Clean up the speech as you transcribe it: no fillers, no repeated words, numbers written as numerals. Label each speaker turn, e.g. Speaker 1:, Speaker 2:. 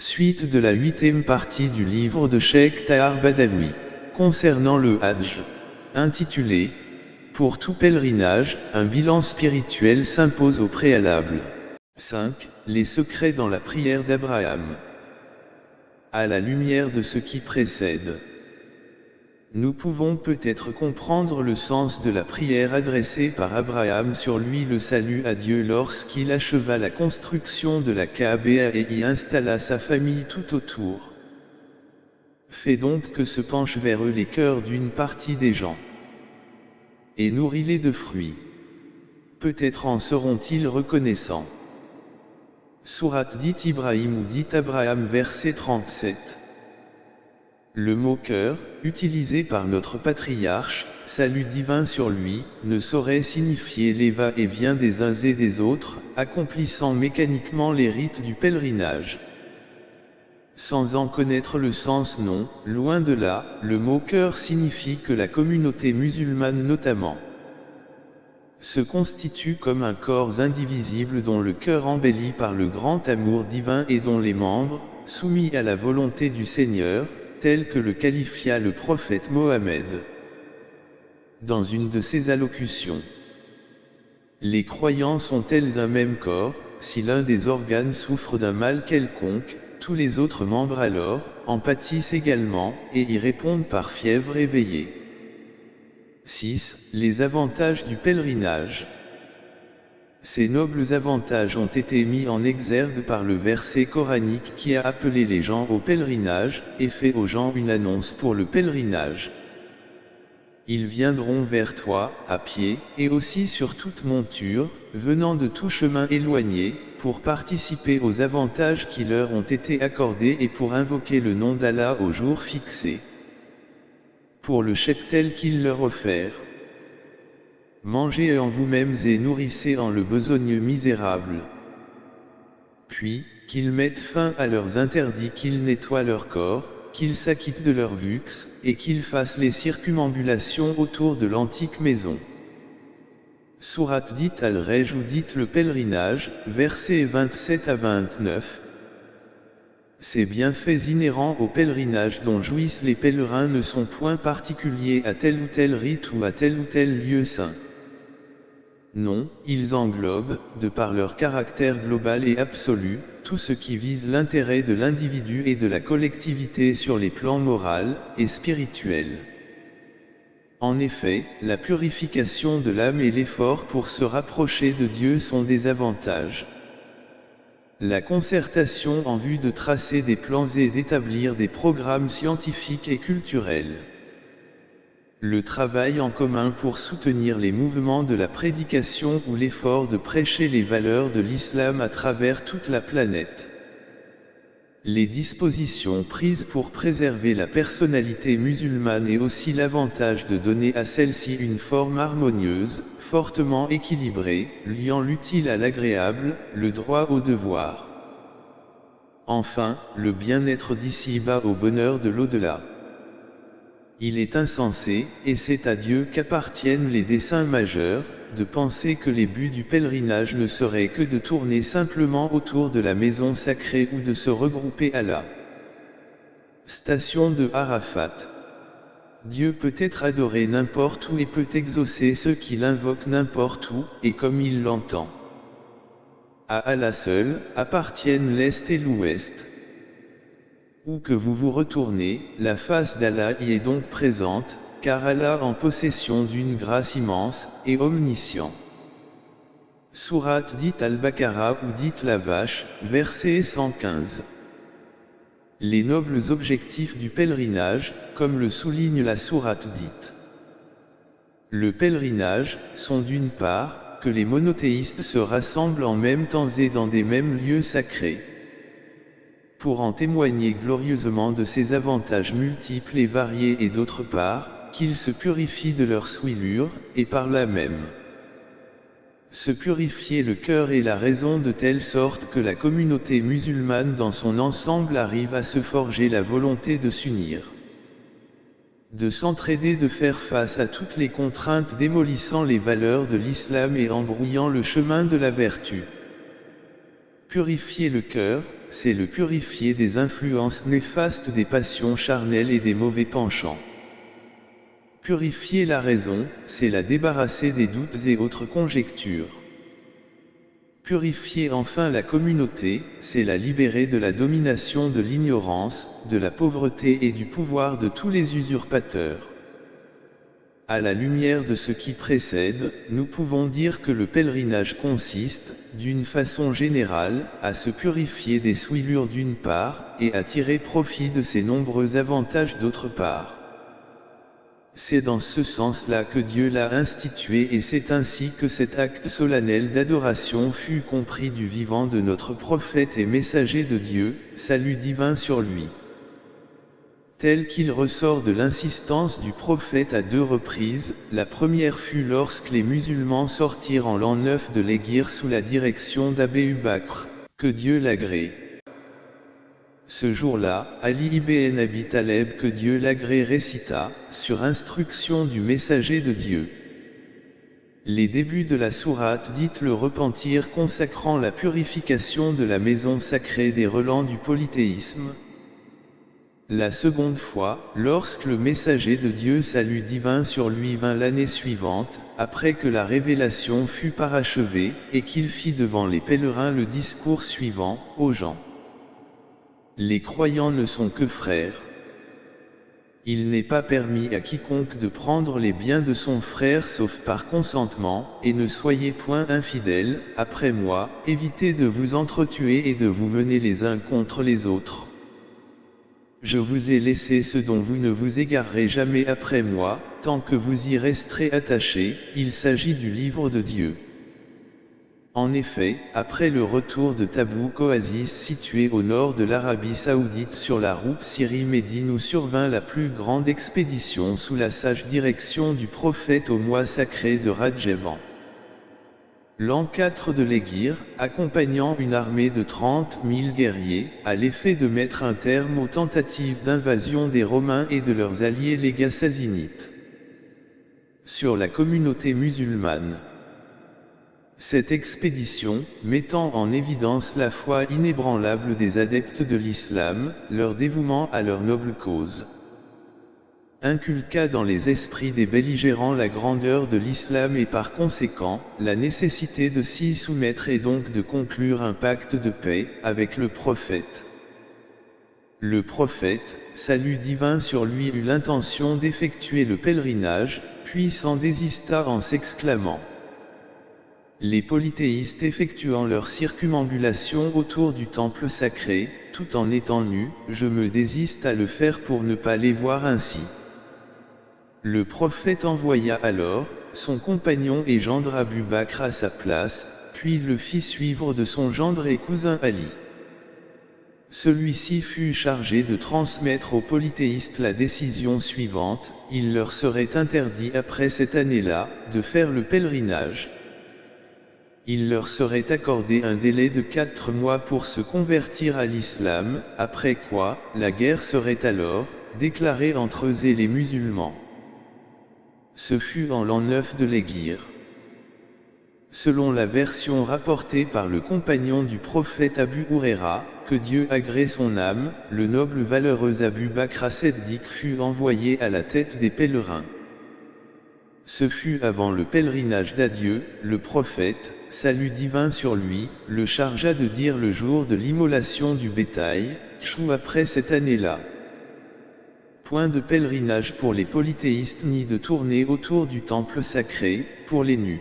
Speaker 1: Suite de la 8e partie du livre de Cheikh Tahar Badawi, concernant le Hajj, intitulé « Pour tout pèlerinage, un bilan spirituel s'impose au préalable ». 5. Les secrets dans la prière d'Abraham. À la lumière de ce qui précède, nous pouvons peut-être comprendre le sens de la prière adressée par Abraham sur lui le salut à Dieu lorsqu'il acheva la construction de la Kaaba et y installa sa famille tout autour. Fais donc que se penchent vers eux les cœurs d'une partie des gens, et nourris-les de fruits. Peut-être en seront-ils reconnaissants. Sourate dit Ibrahim ou dit Abraham verset 37. Le mot cœur, utilisé par notre patriarche, salut divin sur lui, ne saurait signifier les va-et-vient des uns et des autres, accomplissant mécaniquement les rites du pèlerinage. Sans en connaître le sens non, loin de là, le mot cœur signifie que la communauté musulmane notamment se constitue comme un corps indivisible dont le cœur embelli par le grand amour divin et dont les membres, soumis à la volonté du Seigneur, tel que le qualifia le prophète Mohammed dans une de ses allocutions. Les croyants sont-elles un même corps? Si l'un des organes souffre d'un mal quelconque, tous les autres membres alors en pâtissent également, et y répondent par fièvre éveillée. 6. Les avantages du pèlerinage. Ces nobles avantages ont été mis en exergue par le verset coranique qui a appelé les gens au pèlerinage, et fait aux gens une annonce pour le pèlerinage. Ils viendront vers toi, à pied, et aussi sur toute monture, venant de tout chemin éloigné, pour participer aux avantages qui leur ont été accordés et pour invoquer le nom d'Allah au jour fixé. Pour le cheptel qu'il leur offert. Mangez en vous-mêmes et nourrissez en le besogneux misérable. Puis, qu'ils mettent fin à leurs interdits, qu'ils nettoient leur corps, qu'ils s'acquittent de leurs vues, et qu'ils fassent les circumambulations autour de l'antique maison. Sourate dit Al-Rej ou dit le pèlerinage, versets 27 à 29. Ces bienfaits inhérents au pèlerinage dont jouissent les pèlerins ne sont point particuliers à tel ou tel rite ou à tel ou tel lieu saint. Non, ils englobent, de par leur caractère global et absolu, tout ce qui vise l'intérêt de l'individu et de la collectivité sur les plans moral et spirituel. En effet, la purification de l'âme et l'effort pour se rapprocher de Dieu sont des avantages. La concertation en vue de tracer des plans et d'établir des programmes scientifiques et culturels. Le travail en commun pour soutenir les mouvements de la prédication ou l'effort de prêcher les valeurs de l'islam à travers toute la planète. Les dispositions prises pour préserver la personnalité musulmane et aussi l'avantage de donner à celle-ci une forme harmonieuse, fortement équilibrée, liant l'utile à l'agréable, le droit au devoir. Enfin, le bien-être d'ici-bas au bonheur de l'au-delà. Il est insensé, et c'est à Dieu qu'appartiennent les desseins majeurs, de penser que les buts du pèlerinage ne seraient que de tourner simplement autour de la maison sacrée ou de se regrouper à la station de Arafat. Dieu peut être adoré n'importe où et peut exaucer ceux qui l'invoquent n'importe où, et comme il l'entend. À Allah seul, appartiennent l'Est et l'Ouest. Où que vous vous retournez, la face d'Allah y est donc présente, car Allah en possession d'une grâce immense, et omniscient. Sourate dit Al-Baqarah ou dit la vache, verset 115. Les nobles objectifs du pèlerinage, comme le souligne la sourate dite le pèlerinage, sont d'une part, que les monothéistes se rassemblent en même temps et dans des mêmes lieux sacrés. Pour en témoigner glorieusement de ces avantages multiples et variés et d'autre part, qu'ils se purifient de leur souillure, et par là même se purifier le cœur et la raison de telle sorte que la communauté musulmane dans son ensemble arrive à se forger la volonté de s'unir, de s'entraider, de faire face à toutes les contraintes démolissant les valeurs de l'islam et embrouillant le chemin de la vertu. Purifier le cœur, c'est le purifier des influences néfastes des passions charnelles et des mauvais penchants. Purifier la raison, c'est la débarrasser des doutes et autres conjectures. Purifier enfin la communauté, c'est la libérer de la domination de l'ignorance, de la pauvreté et du pouvoir de tous les usurpateurs. À la lumière de ce qui précède, nous pouvons dire que le pèlerinage consiste, d'une façon générale, à se purifier des souillures d'une part, et à tirer profit de ses nombreux avantages d'autre part. C'est dans ce sens-là que Dieu l'a institué et c'est ainsi que cet acte solennel d'adoration fut compris du vivant de notre prophète et messager de Dieu, salut divin sur lui. Tel qu'il ressort de l'insistance du prophète à 2 reprises, la première fut lorsque les musulmans sortirent en l'an 9 de l'Héguir sous la direction d'Abu Bakr, que Dieu l'agrée. Ce jour-là, Ali ibn Abi Taleb que Dieu l'agrée récita, sur instruction du messager de Dieu. Les débuts de la sourate dite le repentir consacrant la purification de la maison sacrée des relents du polythéisme. La seconde fois, lorsque le messager de Dieu salut divin sur lui vint l'année suivante, après que la révélation fut parachevée, et qu'il fit devant les pèlerins le discours suivant, aux gens. Les croyants ne sont que frères. Il n'est pas permis à quiconque de prendre les biens de son frère sauf par consentement, et ne soyez point infidèles, après moi, évitez de vous entretuer et de vous mener les uns contre les autres. Je vous ai laissé ce dont vous ne vous égarerez jamais après moi, tant que vous y resterez attachés, il s'agit du livre de Dieu. En effet, après le retour de Tabouk oasis situé au nord de l'Arabie Saoudite sur la route Syrie-Médine où survint la plus grande expédition sous la sage direction du prophète au mois sacré de Rajab. L'an 4 de l'Héguir, accompagnant une armée de 30 000 guerriers, à l'effet de mettre un terme aux tentatives d'invasion des Romains et de leurs alliés les Gassasinites sur la communauté musulmane. Cette expédition, mettant en évidence la foi inébranlable des adeptes de l'islam, leur dévouement à leur noble cause, inculqua dans les esprits des belligérants la grandeur de l'islam et par conséquent, la nécessité de s'y soumettre et donc de conclure un pacte de paix, avec le prophète. Le prophète, salut divin sur lui eut l'intention d'effectuer le pèlerinage, puis s'en désista en s'exclamant. Les polythéistes effectuant leur circumambulation autour du temple sacré, tout en étant nus, je me désiste à le faire pour ne pas les voir ainsi. Le prophète envoya alors, son compagnon et gendre Abu Bakr à sa place, puis le fit suivre de son gendre et cousin Ali. Celui-ci fut chargé de transmettre aux polythéistes la décision suivante, il leur serait interdit après cette année-là, de faire le pèlerinage. Il leur serait accordé un délai de 4 mois pour se convertir à l'islam, après quoi, la guerre serait alors, déclarée entre eux et les musulmans. Ce fut en l'an 9 de l'Héguir. Selon la version rapportée par le compagnon du prophète Abu Huraira, que Dieu agrée son âme, le noble valeureux Abu Bakr as-Siddiq fut envoyé à la tête des pèlerins. Ce fut avant le pèlerinage d'adieu, le prophète, salut divin sur lui, le chargea de dire le jour de l'immolation du bétail, chou après cette année-là. Point de pèlerinage pour les polythéistes ni de tournée autour du temple sacré, pour les nus.